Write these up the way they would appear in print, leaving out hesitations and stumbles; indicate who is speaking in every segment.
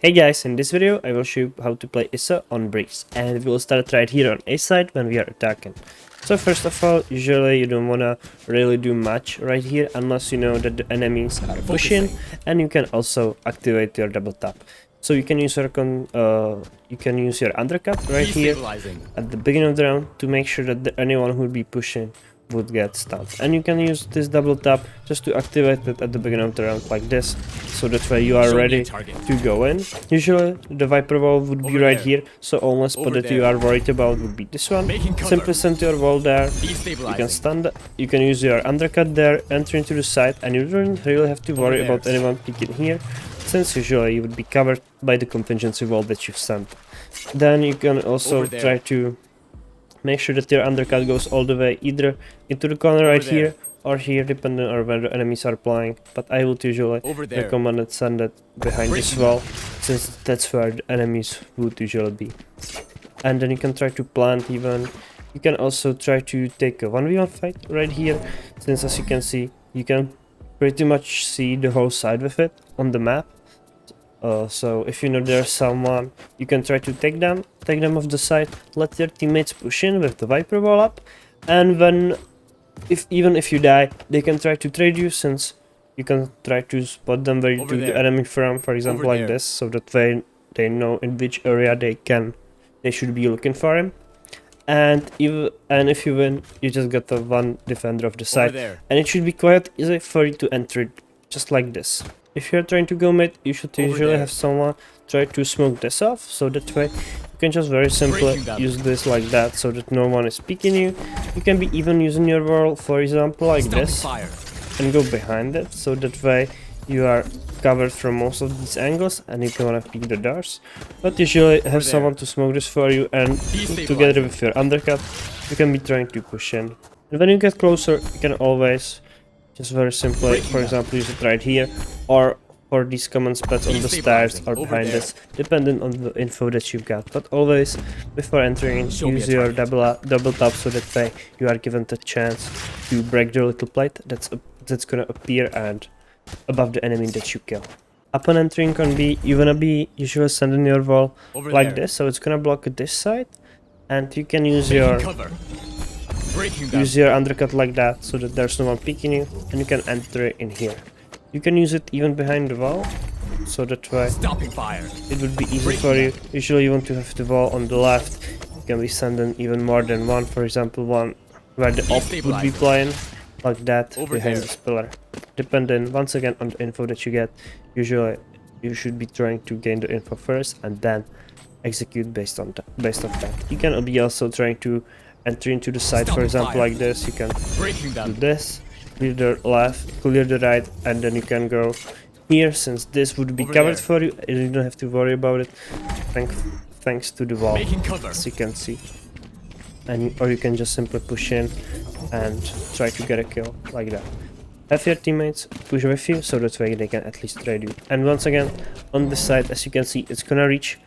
Speaker 1: Hey guys, in this video I will show you how to play ISO on bricks, and we will start right here on A side when we are attacking. So first of all, usually you don't wanna really do much right here unless you know that the enemies are pushing, and you can also activate your double tap. So you can use your undercut right here at the beginning of the round to make sure that anyone who would be pushing would get stunned, and you can use this double tap just to activate it at the beginning of the round like this, so that way you are ready to go in. Usually the Viper wall would be right here, so only spot that you are worried about would be this one. Simply send your wall there, you can stand, you can use your undercut there, enter into the side, and you don't really have to worry about anyone peeking here, since usually you would be covered by the contingency wall that you've sent. Then you can also try to make sure that your undercut goes all the way either into the corner right here or here, depending on where the enemies are playing. But I would usually recommend it send it behind this wall, since that's where the enemies would usually be. And then you can try to plant even. You can also try to take a 1v1 fight right here, since as you can see, you can pretty much see the whole side with it on the map. So if you know there's someone, you can try to take them off the side, let your teammates push in with the Viper wall up, and when, even if you die, they can try to trade you, since you can try to spot them where you do the enemy from, for example like this, so that way they know in which area they should be looking for him. And if you win, you just get the one defender of the side, and it should be quite easy for you to enter it, just like this. If you're trying to go mid, you should usually have someone try to smoke this off, so that way you can just very simply use this like that, so that no one is peeking you. You can be even using your wall, for example, like this, and go behind it, so that way you are covered from most of these angles and you can wanna peek the doors. But usually have someone to smoke this for you, and together with your undercut, you can be trying to push in. And when you get closer, you can always just very simply, for example, use it right here, or for these common spots on the stairs or behind this, depending on the info that you've got. But always, before entering, use your double tap, so that way you are given the chance to break the little plate that's gonna appear and above the enemy that you kill. Upon entering on B, you wanna be usually sending your wall like this, so it's gonna block this side, and you can use your undercut like that, so that there's no one peeking you, and you can enter in here. You can use it even behind the wall, so that way it would be easy for you. Usually you want to have the wall on the left. You can be sending even more than one, for example one where the op would be playing, like that, behind this pillar. Depending once again on the info that you get, usually you should be trying to gain the info first and then execute based on that. You can be also trying to enter into the side, for example like this. You can do this, clear the left, clear the right, and then you can go here, since this would be covered for you and you don't have to worry about it thanks to the wall, as you can see. Or you can just simply push in and try to get a kill like that. Have your teammates push with you, so that way they can at least trade you. And once again, on the side, as you can see, it's gonna reach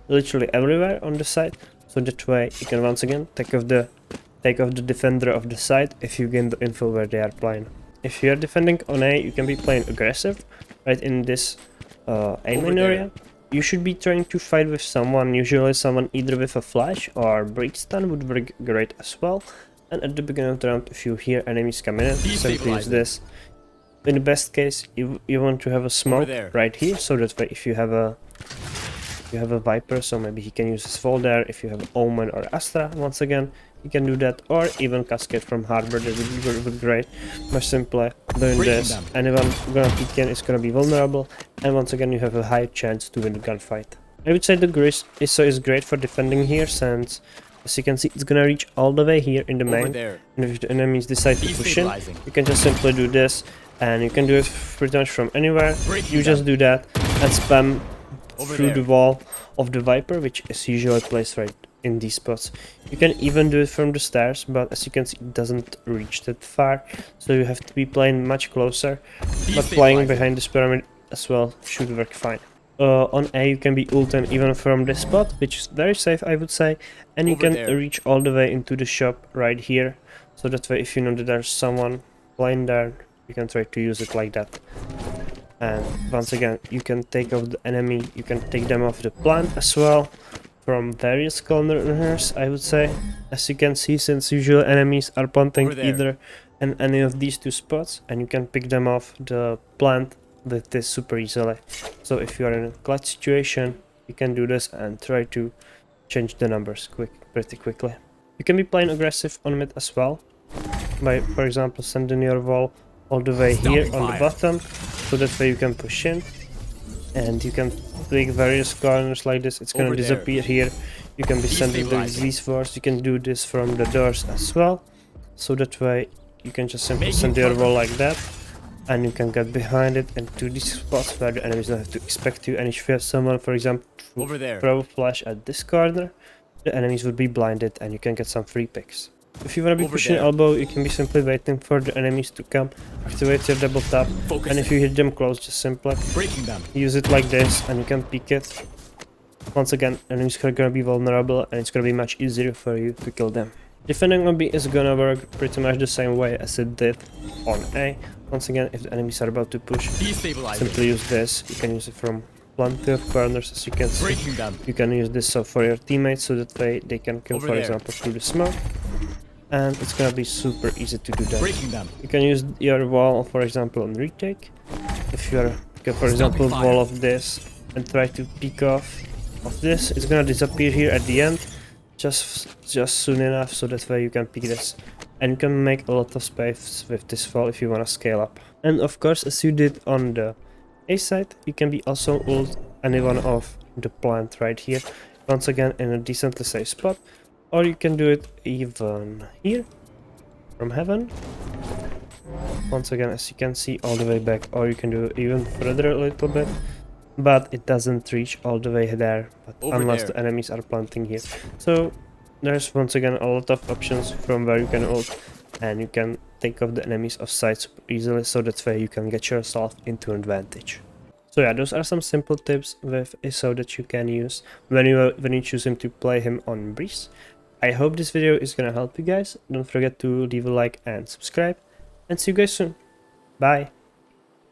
Speaker 1: literally everywhere on the side, so that way you can once again take off the defender of the side if you gain the info where they are playing. If you are defending on A, you can be playing aggressive right in this A main area. You should be trying to fight with someone, usually someone either with a flash or break stun would work great as well. And at the beginning of the round, if you hear enemies coming in, simply use this. In the best case, you want to have a smoke right here, so that way if you have a Viper, so maybe he can use his wall there. If you have Omen or Astra, once again, you can do that, or even Cascade from Harbor, that would be great. Much simpler doing this. Anyone gonna peek in is gonna be vulnerable, and once again you have a high chance to win the gunfight. I would say the ISO is great for defending here, since as you can see it's gonna reach all the way here in the main, and if the enemies decide to push in, you can just simply do this, and you can do it pretty much from anywhere. You just do that and spam through the wall of the Viper, which is usually placed right in these spots. You can even do it from the stairs, but as you can see it doesn't reach that far, so you have to be playing much closer, but playing behind this pyramid as well should work fine. On A you can be ulting even from this spot, which is very safe I would say, and you can reach all the way into the shop right here, so that way if you know that there's someone playing there, you can try to use it like that. And once again, you can take off the enemy, you can take them off the plant as well, from various corners, I would say. As you can see, since usual enemies are planting either in any of these two spots, and you can pick them off the plant with this super easily. So if you are in a clutch situation, you can do this and try to change the numbers pretty quickly. You can be playing aggressive on mid as well, by, for example, sending your wall all the way here on the bottom, so that way you can push in, and you can take various corners like this. It's gonna disappear here. You can be sending these walls. You can do this from the doors as well, so that way you can just simply send your wall like that, and you can get behind it and to these spots where the enemies don't have to expect you. And if you have someone, for example, throw a flash at this corner, the enemies would be blinded and you can get some free picks. If you want to be pushing elbow, you can be simply waiting for the enemies to come, activate your double tap, and if you hit them close, just simply use it like this and you can peek it. Once again, enemies are gonna be vulnerable and it's gonna be much easier for you to kill them. Defending on B is gonna work pretty much the same way as it did on A. Once again, if the enemies are about to push, simply use this. You can use it from plenty of corners, as you can see. You can use this for your teammates, so that way they can kill, for example, through the smoke. And it's gonna be super easy to do that. You can use your wall, for example, on retake. If you are, for example, wall of this and try to peek off of this, it's gonna disappear here at the end, just soon enough, so that way you can pick this. And you can make a lot of space with this wall if you wanna scale up. And of course, as you did on the A side, you can be also ult anyone of the plant right here. Once again, in a decently safe spot. Or you can do it even here, from heaven. Once again, as you can see, all the way back. Or you can do it even further a little bit. But it doesn't reach all the way there, unless the enemies are planting here. So there's once again a lot of options from where you can ult. And you can take off the enemies off site super easily, so that way you can get yourself into an advantage. So yeah, those are some simple tips with ISO that you can use when you choosing to play him on Breeze. I hope this video is gonna help you guys. Don't forget to leave a like and subscribe, and see you guys soon. Bye!